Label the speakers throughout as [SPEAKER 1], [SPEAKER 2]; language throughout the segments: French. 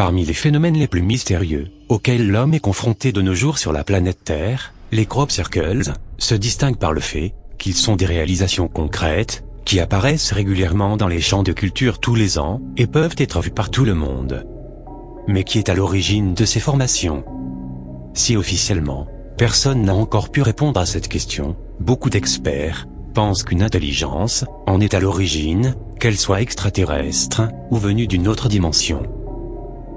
[SPEAKER 1] Parmi les phénomènes les plus mystérieux, auxquels l'homme est confronté de nos jours sur la planète Terre, les crop circles se distinguent par le fait qu'ils sont des réalisations concrètes, qui apparaissent régulièrement dans les champs de culture tous les ans, et peuvent être vus par tout le monde. Mais qui est à l'origine de ces formations? Si officiellement, personne n'a encore pu répondre à cette question, beaucoup d'experts pensent qu'une intelligence en est à l'origine, qu'elle soit extraterrestre, ou venue d'une autre dimension.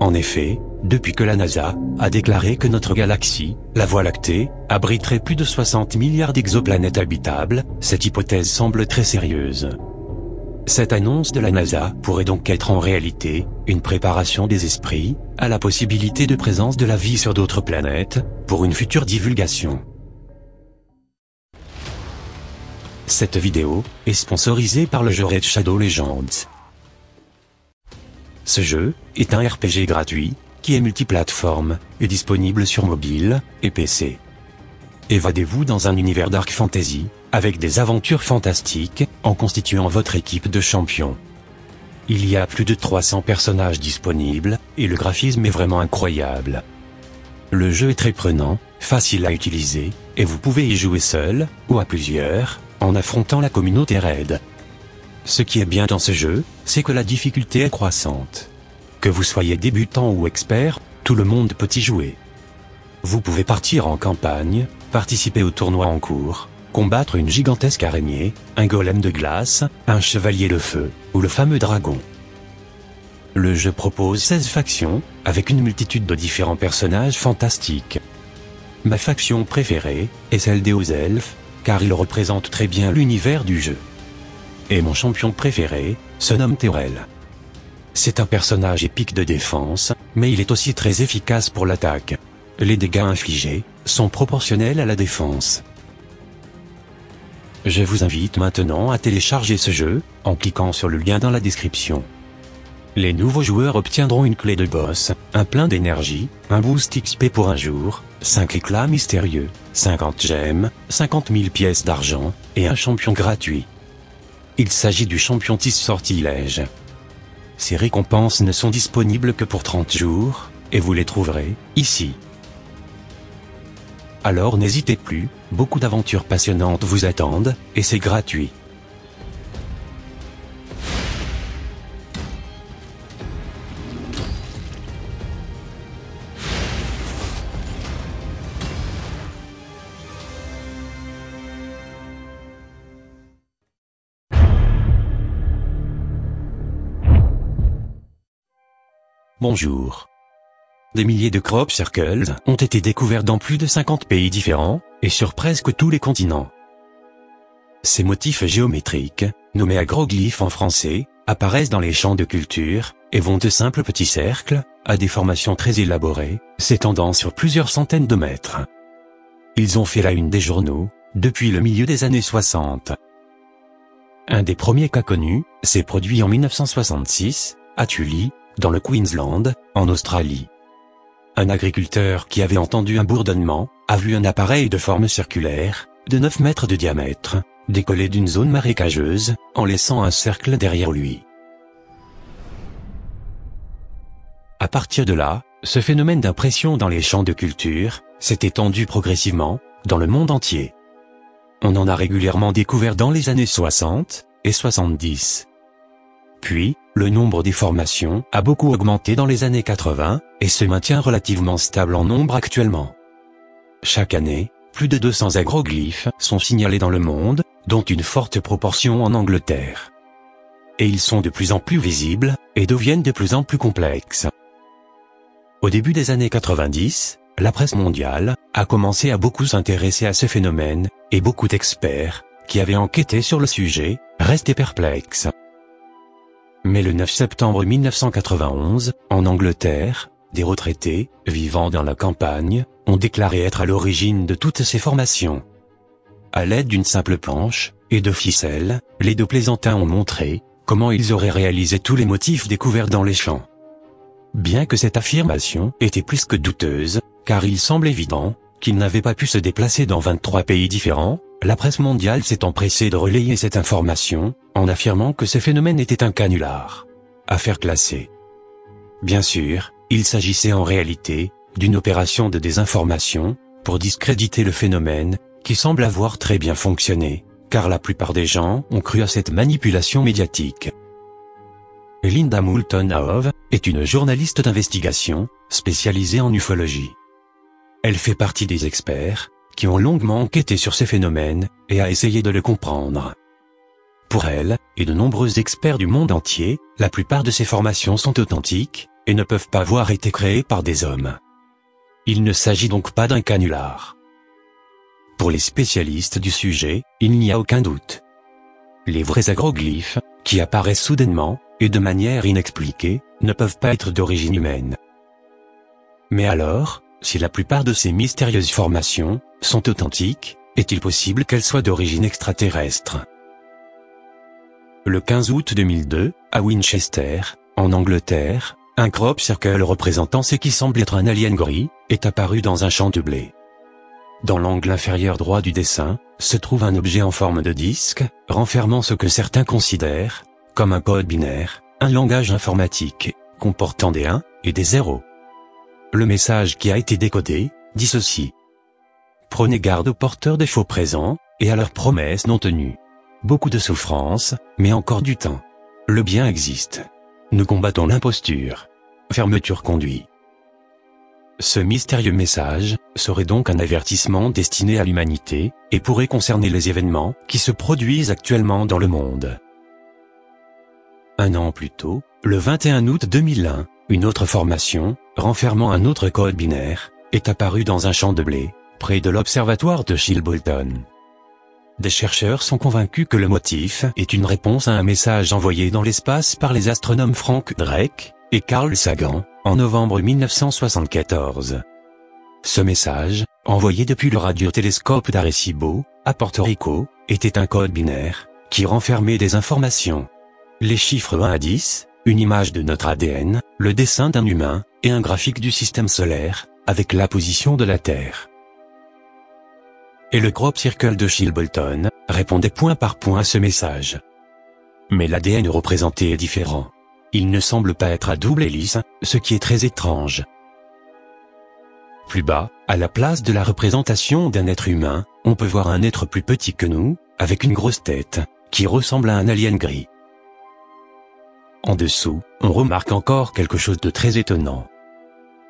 [SPEAKER 1] En effet, depuis que la NASA a déclaré que notre galaxie, la Voie lactée, abriterait plus de 60 milliards d'exoplanètes habitables, cette hypothèse semble très sérieuse. Cette annonce de la NASA pourrait donc être en réalité une préparation des esprits à la possibilité de présence de la vie sur d'autres planètes, pour une future divulgation. Cette vidéo est sponsorisée par le jeu Raid Shadow Legends. Ce jeu est un RPG gratuit, qui est multiplateforme, et disponible sur mobile et PC. Évadez-vous dans un univers dark fantasy, avec des aventures fantastiques, en constituant votre équipe de champions. Il y a plus de 300 personnages disponibles, et le graphisme est vraiment incroyable. Le jeu est très prenant, facile à utiliser, et vous pouvez y jouer seul, ou à plusieurs, en affrontant la communauté Raid. Ce qui est bien dans ce jeu, c'est que la difficulté est croissante. Que vous soyez débutant ou expert, tout le monde peut y jouer. Vous pouvez partir en campagne, participer au tournoi en cours, combattre une gigantesque araignée, un golem de glace, un chevalier de feu, ou le fameux dragon. Le jeu propose 16 factions, avec une multitude de différents personnages fantastiques. Ma faction préférée est celle des hauts elfes, car ils représentent très bien l'univers du jeu. Et mon champion préféré se nomme Tyrell. C'est un personnage épique de défense, mais il est aussi très efficace pour l'attaque. Les dégâts infligés sont proportionnels à la défense. Je vous invite maintenant à télécharger ce jeu, en cliquant sur le lien dans la description. Les nouveaux joueurs obtiendront une clé de boss, un plein d'énergie, un boost XP pour un jour, 5 éclats mystérieux, 50 gemmes, 50 000 pièces d'argent, et un champion gratuit. Il s'agit du champion Tis Sortilège. Ces récompenses ne sont disponibles que pour 30 jours, et vous les trouverez ici. Alors n'hésitez plus, beaucoup d'aventures passionnantes vous attendent, et c'est gratuit. Bonjour. Des milliers de crop circles ont été découverts dans plus de 50 pays différents, et sur presque tous les continents. Ces motifs géométriques, nommés agroglyphes en français, apparaissent dans les champs de culture, et vont de simples petits cercles, à des formations très élaborées, s'étendant sur plusieurs centaines de mètres. Ils ont fait la une des journaux, depuis le milieu des années 60. Un des premiers cas connus, s'est produit en 1966, à Tully, dans le Queensland, en Australie. Un agriculteur qui avait entendu un bourdonnement, a vu un appareil de forme circulaire, de 9 mètres de diamètre, décoller d'une zone marécageuse, en laissant un cercle derrière lui. À partir de là, ce phénomène d'impression dans les champs de culture, s'est étendu progressivement, dans le monde entier. On en a régulièrement découvert dans les années 60 et 70. Puis, le nombre des formations a beaucoup augmenté dans les années 80, et se maintient relativement stable en nombre actuellement. Chaque année, plus de 200 agroglyphes sont signalés dans le monde, dont une forte proportion en Angleterre. Et ils sont de plus en plus visibles, et deviennent de plus en plus complexes. Au début des années 90, la presse mondiale a commencé à beaucoup s'intéresser à ce phénomène, et beaucoup d'experts, qui avaient enquêté sur le sujet, restaient perplexes. Mais le 9 septembre 1991, en Angleterre, des retraités, vivant dans la campagne, ont déclaré être à l'origine de toutes ces formations. À l'aide d'une simple planche, et de ficelles, les deux plaisantins ont montré comment ils auraient réalisé tous les motifs découverts dans les champs. Bien que cette affirmation était plus que douteuse, car il semble évident qu'ils n'avaient pas pu se déplacer dans 23 pays différents, la presse mondiale s'est empressée de relayer cette information, en affirmant que ce phénomène était un canular. Affaire classée. Bien sûr, il s'agissait en réalité d'une opération de désinformation pour discréditer le phénomène, qui semble avoir très bien fonctionné, car la plupart des gens ont cru à cette manipulation médiatique. Linda Moulton Howe est une journaliste d'investigation, spécialisée en ufologie. Elle fait partie des experts qui ont longuement enquêté sur ces phénomènes et a essayé de le comprendre. Pour elle, et de nombreux experts du monde entier, la plupart de ces formations sont authentiques et ne peuvent pas avoir été créées par des hommes. Il ne s'agit donc pas d'un canular. Pour les spécialistes du sujet, il n'y a aucun doute. Les vrais agroglyphes, qui apparaissent soudainement, et de manière inexpliquée, ne peuvent pas être d'origine humaine. Mais alors, si la plupart de ces mystérieuses formations sont authentiques, est-il possible qu'elles soient d'origine extraterrestre? Le 15 août 2002, à Winchester, en Angleterre, un crop circle représentant ce qui semble être un alien gris, est apparu dans un champ de blé. Dans l'angle inférieur droit du dessin, se trouve un objet en forme de disque, renfermant ce que certains considèrent comme un code binaire, un langage informatique, comportant des 1 et des 0. Le message qui a été décodé dit ceci. Prenez garde aux porteurs de faux présents, et à leurs promesses non tenues. Beaucoup de souffrance, mais encore du temps. Le bien existe. Nous combattons l'imposture. Fermeture conduit. Ce mystérieux message serait donc un avertissement destiné à l'humanité, et pourrait concerner les événements qui se produisent actuellement dans le monde. Un an plus tôt, le 21 août 2001, une autre formation, renfermant un autre code binaire, est apparue dans un champ de blé, près de l'observatoire de Chilbolton. Des chercheurs sont convaincus que le motif est une réponse à un message envoyé dans l'espace par les astronomes Frank Drake et Carl Sagan, en novembre 1974. Ce message, envoyé depuis le radiotélescope d'Arecibo, à Porto Rico, était un code binaire, qui renfermait des informations. Les chiffres 1 à 10, une image de notre ADN, le dessin d'un humain, et un graphique du système solaire, avec la position de la Terre. Et le crop circle de Chilbolton répondait point par point à ce message. Mais l'ADN représenté est différent. Il ne semble pas être à double hélice, ce qui est très étrange. Plus bas, à la place de la représentation d'un être humain, on peut voir un être plus petit que nous, avec une grosse tête, qui ressemble à un alien gris. En dessous, on remarque encore quelque chose de très étonnant.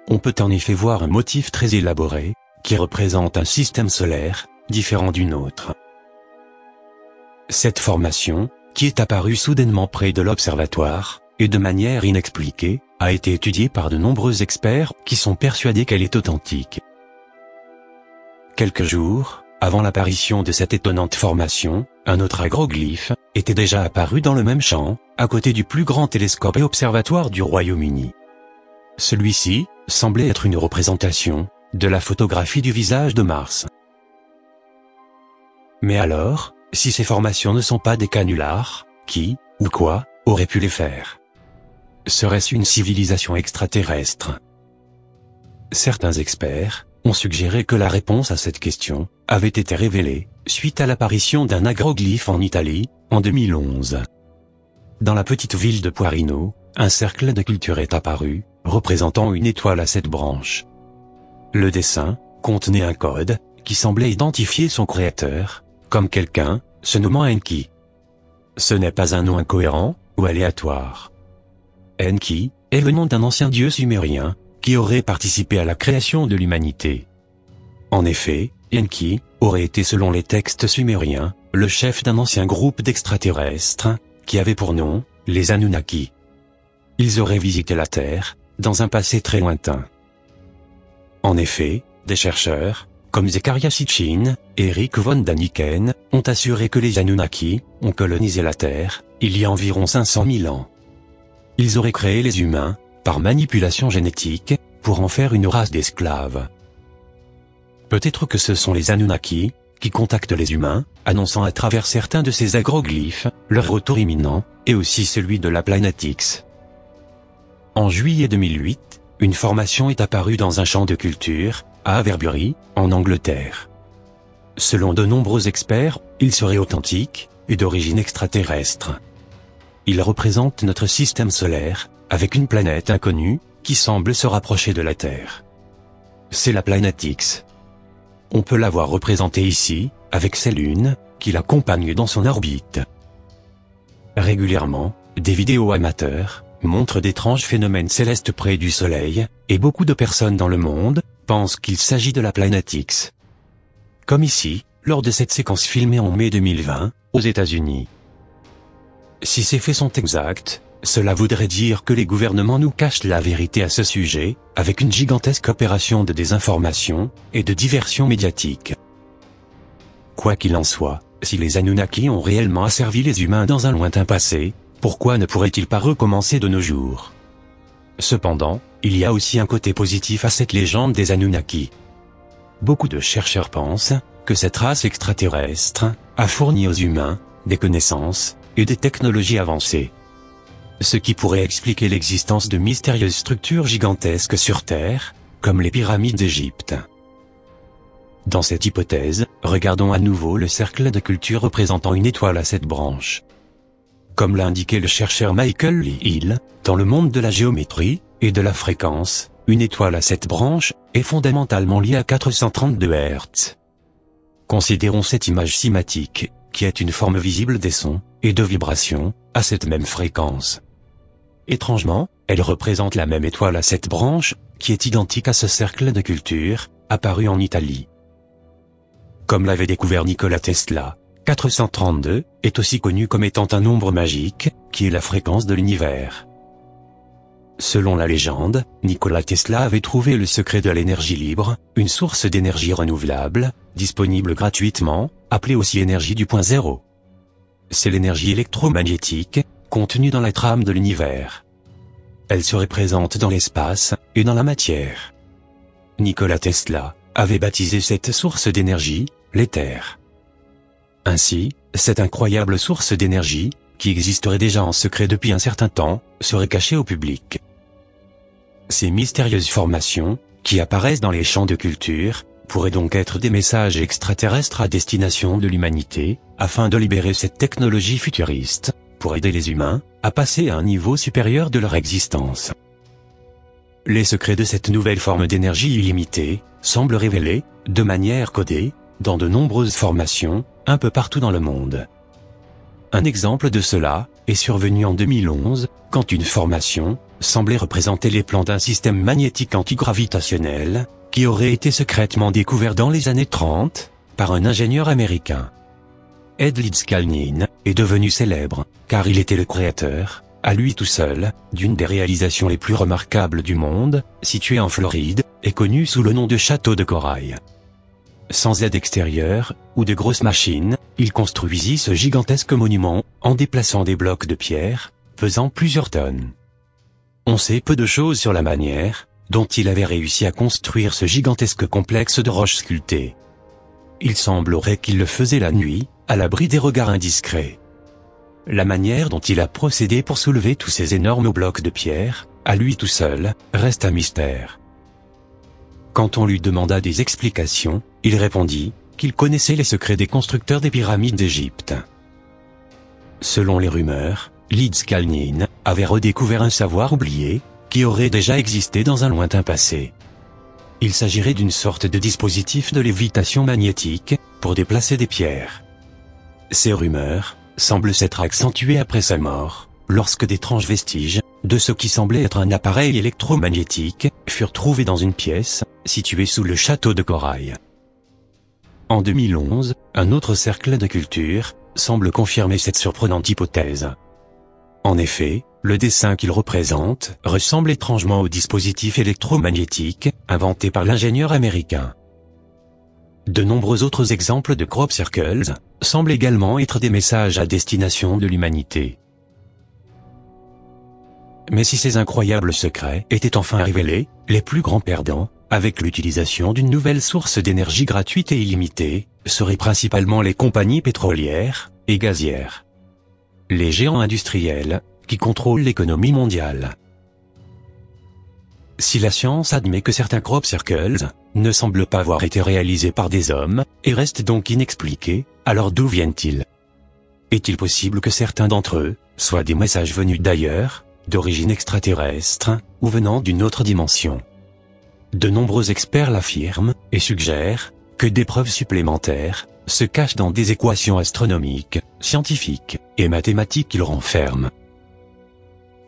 [SPEAKER 1] On peut en effet voir un motif très élaboré, qui représente un système solaire, différent d'une autre. Cette formation, qui est apparue soudainement près de l'observatoire, et de manière inexpliquée, a été étudiée par de nombreux experts qui sont persuadés qu'elle est authentique. Quelques jours, avant l'apparition de cette étonnante formation, un autre agroglyphe était déjà apparu dans le même champ, à côté du plus grand télescope et observatoire du Royaume-Uni. Celui-ci semblait être une représentation de la photographie du visage de Mars. Mais alors, si ces formations ne sont pas des canulars, qui, ou quoi, aurait pu les faire? Serait-ce une civilisation extraterrestre? Certains experts ont suggéré que la réponse à cette question avait été révélée suite à l'apparition d'un agroglyphe en Italie, en 2011. Dans la petite ville de Poirino, un cercle de culture est apparu, représentant une étoile à 7 branches. Le dessin contenait un code qui semblait identifier son créateur comme quelqu'un se nommant Enki. Ce n'est pas un nom incohérent ou aléatoire. Enki est le nom d'un ancien dieu sumérien qui aurait participé à la création de l'humanité. En effet, Enki aurait été, selon les textes sumériens, le chef d'un ancien groupe d'extraterrestres qui avait pour nom les Anunnaki. Ils auraient visité la Terre dans un passé très lointain. En effet, des chercheurs, comme Zecharia Sitchin et Eric von Daniken, ont assuré que les Anunnaki ont colonisé la Terre il y a environ 500 000 ans. Ils auraient créé les humains par manipulation génétique pour en faire une race d'esclaves. Peut-être que ce sont les Anunnaki qui contactent les humains, annonçant à travers certains de ces agroglyphes leur retour imminent, et aussi celui de la planète X. En juillet 2008, une formation est apparue dans un champ de culture, à Avebury, en Angleterre. Selon de nombreux experts, il serait authentique et d'origine extraterrestre. Il représente notre système solaire, avec une planète inconnue, qui semble se rapprocher de la Terre. C'est la planète X. On peut la voir représentée ici, avec ses lunes, qui l'accompagnent dans son orbite. Régulièrement, des vidéos amateurs montrent d'étranges phénomènes célestes près du Soleil, et beaucoup de personnes dans le monde pensent qu'il s'agit de la planète X. Comme ici, lors de cette séquence filmée en mai 2020, aux États-Unis. Si ces faits sont exacts, cela voudrait dire que les gouvernements nous cachent la vérité à ce sujet, avec une gigantesque opération de désinformation et de diversion médiatique. Quoi qu'il en soit, si les Anunnaki ont réellement asservi les humains dans un lointain passé, pourquoi ne pourraient-ils pas recommencer de nos jours? Cependant, il y a aussi un côté positif à cette légende des Anunnaki. Beaucoup de chercheurs pensent que cette race extraterrestre a fourni aux humains des connaissances et des technologies avancées. Ce qui pourrait expliquer l'existence de mystérieuses structures gigantesques sur Terre, comme les pyramides d'Égypte. Dans cette hypothèse, regardons à nouveau le cercle de culture représentant une étoile à 7 branches. Comme l'a indiqué le chercheur Michael Lee Hill, dans le monde de la géométrie et de la fréquence, une étoile à 7 branches est fondamentalement liée à 432 Hz. Considérons cette image cinématique, qui est une forme visible des sons et de vibrations à cette même fréquence. Étrangement, elle représente la même étoile à 7 branches, qui est identique à ce cercle de culture, apparu en Italie. Comme l'avait découvert Nikola Tesla, 432 est aussi connu comme étant un nombre magique, qui est la fréquence de l'univers. Selon la légende, Nikola Tesla avait trouvé le secret de l'énergie libre, une source d'énergie renouvelable, disponible gratuitement, appelée aussi énergie du point zéro. C'est l'énergie électromagnétique, contenue dans la trame de l'univers. Elle serait présente dans l'espace, et dans la matière. Nikola Tesla avait baptisé cette source d'énergie, l'éther. Ainsi, cette incroyable source d'énergie, qui existerait déjà en secret depuis un certain temps, serait cachée au public. Ces mystérieuses formations, qui apparaissent dans les champs de culture, pourraient donc être des messages extraterrestres à destination de l'humanité, afin de libérer cette technologie futuriste, pour aider les humains à passer à un niveau supérieur de leur existence. Les secrets de cette nouvelle forme d'énergie illimitée semblent révélés, de manière codée, dans de nombreuses formations, un peu partout dans le monde. Un exemple de cela est survenu en 2011, quand une formation semblait représenter les plans d'un système magnétique antigravitationnel, qui aurait été secrètement découvert dans les années 30, par un ingénieur américain. Ed Lidskalnin est devenu célèbre, car il était le créateur, à lui tout seul, d'une des réalisations les plus remarquables du monde, située en Floride, et connue sous le nom de Château de Corail. Sans aide extérieure, ou de grosses machines, il construisit ce gigantesque monument, en déplaçant des blocs de pierre, pesant plusieurs tonnes. On sait peu de choses sur la manière dont il avait réussi à construire ce gigantesque complexe de roches sculptées. Il semblerait qu'il le faisait la nuit, à l'abri des regards indiscrets. La manière dont il a procédé pour soulever tous ces énormes blocs de pierre, à lui tout seul, reste un mystère. Quand on lui demanda des explications, il répondit qu'il connaissait les secrets des constructeurs des pyramides d'Égypte. Selon les rumeurs, Lidskalnin avait redécouvert un savoir oublié, qui aurait déjà existé dans un lointain passé. Il s'agirait d'une sorte de dispositif de lévitation magnétique, pour déplacer des pierres. Ces rumeurs semblent s'être accentuées après sa mort, lorsque d'étranges vestiges de ce qui semblait être un appareil électromagnétique furent trouvés dans une pièce, située sous le château de Corail. En 2011, un autre cercle de culture semble confirmer cette surprenante hypothèse. En effet, le dessin qu'il représente ressemble étrangement au dispositif électromagnétique inventé par l'ingénieur américain. De nombreux autres exemples de crop circles semblent également être des messages à destination de l'humanité. Mais si ces incroyables secrets étaient enfin révélés, les plus grands perdants, avec l'utilisation d'une nouvelle source d'énergie gratuite et illimitée, seraient principalement les compagnies pétrolières et gazières. Les géants industriels, qui contrôlent l'économie mondiale. Si la science admet que certains crop circles ne semblent pas avoir été réalisés par des hommes, et restent donc inexpliqués, alors d'où viennent-ils? Est-il possible que certains d'entre eux soient des messages venus d'ailleurs, d'origine extraterrestre, ou venant d'une autre dimension. De nombreux experts l'affirment, et suggèrent, que des preuves supplémentaires, se cachent dans des équations astronomiques, scientifiques, et mathématiques qu'ils renferment.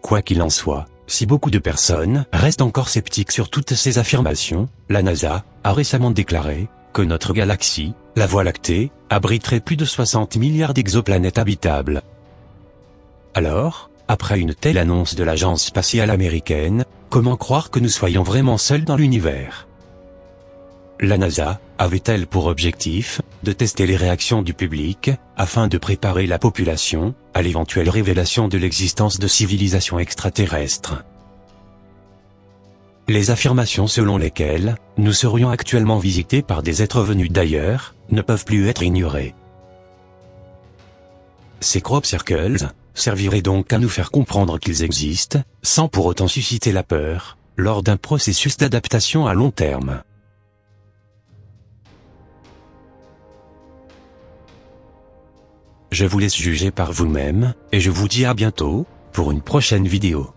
[SPEAKER 1] Quoi qu'il en soit, si beaucoup de personnes restent encore sceptiques sur toutes ces affirmations, la NASA a récemment déclaré que notre galaxie, la Voie lactée, abriterait plus de 60 milliards d'exoplanètes habitables. Alors, après une telle annonce de l'agence spatiale américaine, comment croire que nous soyons vraiment seuls dans l'univers? La NASA avait-elle pour objectif de tester les réactions du public, afin de préparer la population à l'éventuelle révélation de l'existence de civilisations extraterrestres? Les affirmations selon lesquelles nous serions actuellement visités par des êtres venus d'ailleurs ne peuvent plus être ignorées. Ces crop circles serviraient donc à nous faire comprendre qu'ils existent, sans pour autant susciter la peur, lors d'un processus d'adaptation à long terme. Je vous laisse juger par vous-même, et je vous dis à bientôt, pour une prochaine vidéo.